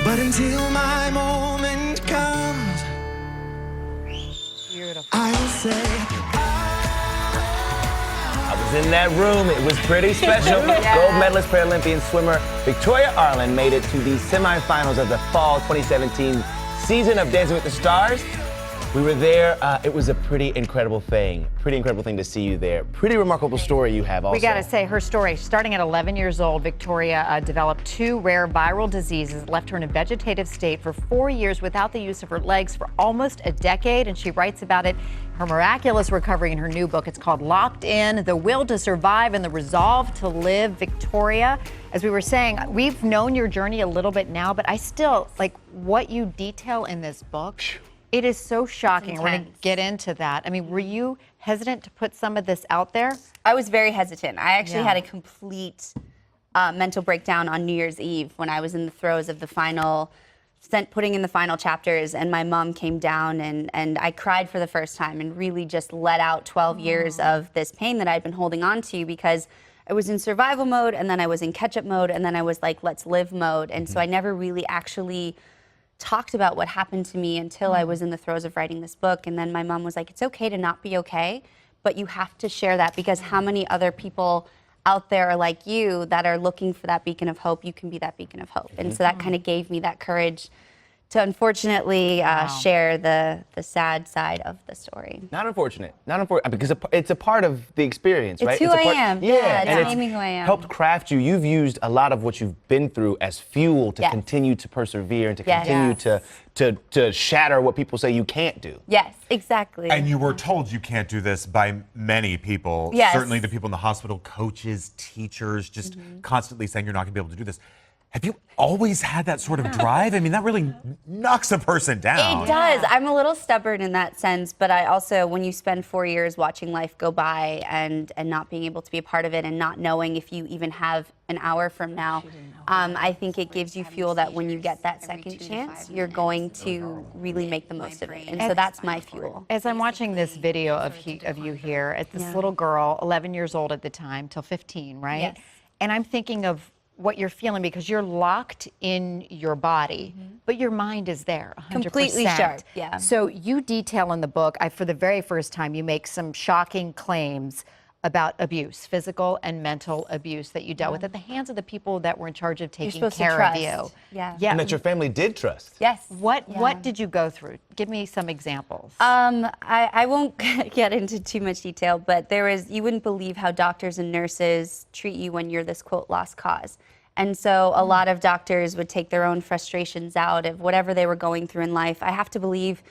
But until my moment comes, Beautiful. I will say, I was in that room. It was pretty special. Yeah. Gold medalist Paralympian swimmer Victoria Arlen made it to the semifinals of the fall 2017 season of Dancing with the Stars. We were there. It was a pretty incredible thing. Pretty incredible thing to see you there. Pretty remarkable story you have also. We gotta say, her story, starting at 11 years old, Victoria developed 2 rare viral diseases, left her in a vegetative state for 4 years without the use of her legs for almost a decade, and she writes about it, her miraculous recovery, in her new book. It's called Locked In, The Will to Survive and the Resolve to Live. Victoria, as we were saying, we've known your journey a little bit now, but I still, like, what you detail in this book, it is so shocking. We're going to get into that. I mean, were you hesitant to put some of this out there? I was very hesitant. I actually had a complete mental breakdown on New Year's Eve when I was in the throes of the final, putting in the final chapters, and my mom came down and I cried for the first time and really just let out 12 years of this pain that I'd been holding on to, because I was in survival mode and then I was in catch-up mode and then I was like, let's live mode. And so I never really actually talked about what happened to me until I was in the throes of writing this book. And then my mom was like, it's okay to not be okay, but you have to share that, because how many other people out there are like you that are looking for that beacon of hope? You can be that beacon of hope. And so that kind of gave me that courage to unfortunately share the sad side of the story. Not unfortunate, because it's a part of the experience, right? It's who I am. Yeah, and it's naming who I am. Helped craft you. You've used a lot of what you've been through as fuel to continue to persevere and to continue to shatter what people say you can't do. Yes, exactly. And you were told you can't do this by many people. Yes. Certainly the people in the hospital, coaches, teachers, just constantly saying you're not going to be able to do this. Have you always had that sort of drive? I mean, that really knocks a person down. It does. I'm a little stubborn in that sense, but I also, when you spend 4 years watching life go by and not being able to be a part of it and not knowing if you even have an hour from now, I think it gives you fuel that when you get that second chance, you're going to really make the most of it. And so that's my fuel. As I'm watching this video of you here, as this little girl, 11 years old at the time, till 15, right? Yes. And I'm thinking of what you're feeling, because you're locked in your body, but your mind is there 100%. Completely sharp, yeah. So you detail in the book, for the very first time, you make some shocking claims about abuse, physical and mental abuse that you dealt with at the hands of the people that were in charge of taking care of you. Yeah. And that your family did trust. Yes. What did you go through? Give me some examples. I won't get into too much detail, but you wouldn't believe how doctors and nurses treat you when you're this, quote, lost cause. And so a lot of doctors would take their own frustrations out of whatever they were going through in life. I have to believe,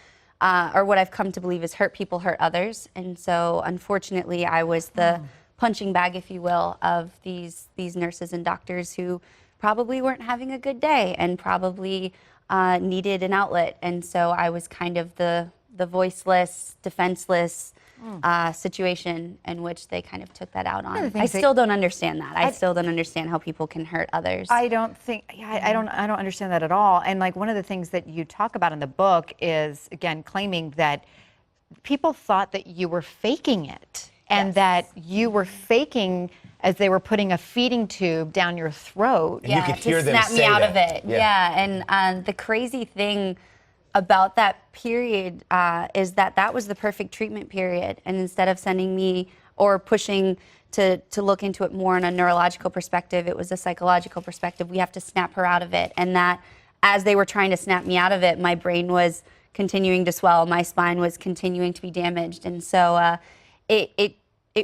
or what I've come to believe, is hurt people hurt others. And so unfortunately, I was the punching bag, if you will, of these nurses and doctors who probably weren't having a good day and probably needed an outlet. And so I was kind of the voiceless, defenseless situation in which they kind of took that out on. I still don't understand that. I still don't understand how people can hurt others. I don't understand that at all. And like, one of the things that you talk about in the book is, again, claiming that people thought that you were faking it, and that you were faking as they were putting a feeding tube down your throat. And you could hear them snap say me out that. of it. Yeah, and the crazy thing about that period is that was the perfect treatment period. And instead of sending me or pushing to look into it more in a neurological perspective, it was a psychological perspective. We have to snap her out of it. And that as they were trying to snap me out of it, my brain was continuing to swell, my spine was continuing to be damaged. And so it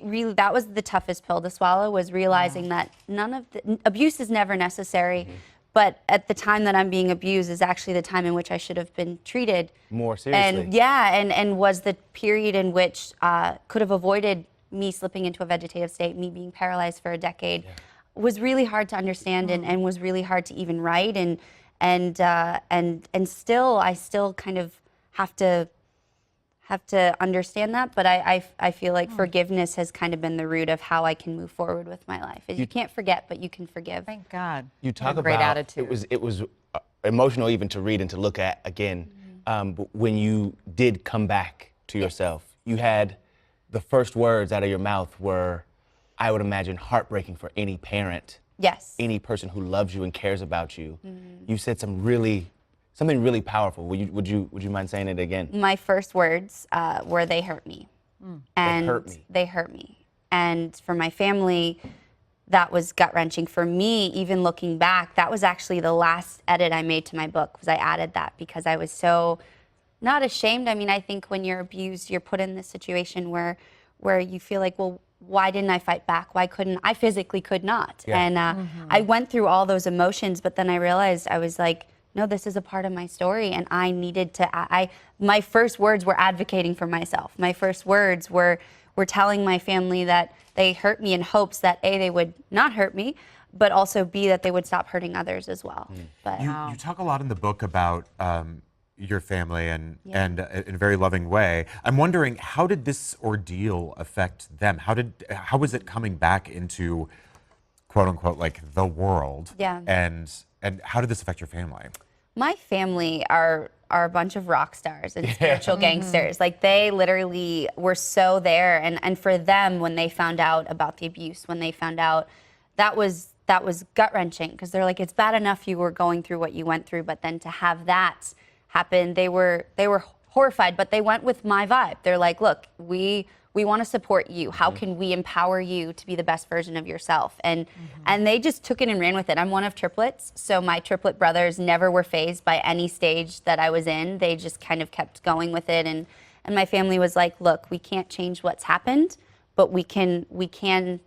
really, that was the toughest pill to swallow, was realizing that abuse is never necessary. But at the time that I'm being abused is actually the time in which I should have been treated more seriously. And was the period in which could have avoided me slipping into a vegetative state, me being paralyzed for a decade. Was really hard to understand and was really hard to even write, and still I still kind of have to understand that, but I feel like forgiveness has kind of been the root of how I can move forward with my life. You can't forget, but you can forgive. Thank God. You talk about great attitude. It was emotional even to read and to look at again. But when you did come back to yourself, you had the first words out of your mouth were, I would imagine, heartbreaking for any parent. Yes. Any person who loves you and cares about you. you said something really powerful. Would you mind saying it again? My first words were, "They hurt me," and They hurt me. And for my family, that was gut-wrenching. For me, even looking back, that was actually the last edit I made to my book, was I added that because I was so not ashamed. I mean, I think when you're abused, you're put in this situation where you feel like, well, why didn't I fight back? Why couldn't I? Physically could not. Yeah. And I went through all those emotions, but then I realized, I was like, no, this is a part of my story, and I needed to, my first words were advocating for myself. My first words were telling my family that they hurt me in hopes that A, they would not hurt me, but also B, that they would stop hurting others as well. But You talk a lot in the book about your family and in a very loving way. I'm wondering, how did this ordeal affect them? How was it coming back into, quote unquote, like the world? Yeah. And how did this affect your family? my family are a bunch of rock stars and spiritual gangsters. Like, they literally were so there. And for them, when they found out about the abuse, when they found out, that was gut-wrenching, because they're like, it's bad enough you were going through what you went through, but then to have that happen, they were horrified, but they went with my vibe. They're like, look, we want to support you. How can we empower you to be the best version of yourself? And they just took it and ran with it. I'm one of triplets, so my triplet brothers never were fazed by any stage that I was in. They just kind of kept going with it. And my family was like, look, we can't change what's happened, but we can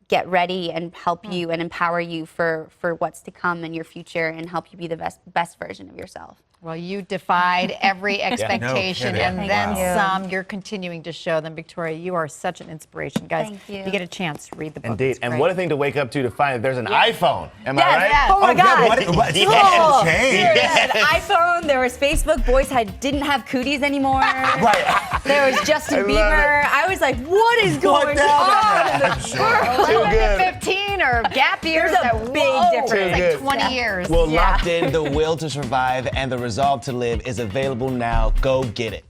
get ready and help you and empower you for what's to come in your future, and help you be the best version of yourself. Well, you defied every expectation kidding. and then Wow. some. You're continuing to show them. Victoria, you are such an inspiration. Guys, Thank you. if you get a chance, read the book. Indeed. It's And great. what a thing to wake up to find that there's an iPhone. Am Yes, I right? yes. Oh my God. What Cool. changed? There was an iPhone, there was Facebook, boys didn't have cooties anymore. Right. There was Justin I love Bieber. I was like, what is going on? I'm sure. 11 good. to 15 or gap years. There's a that- big whoa, difference. It's Too like 20 years. Well, Yeah. Locked In, The Will to Survive and The Resolve to Live is available now. Go get it.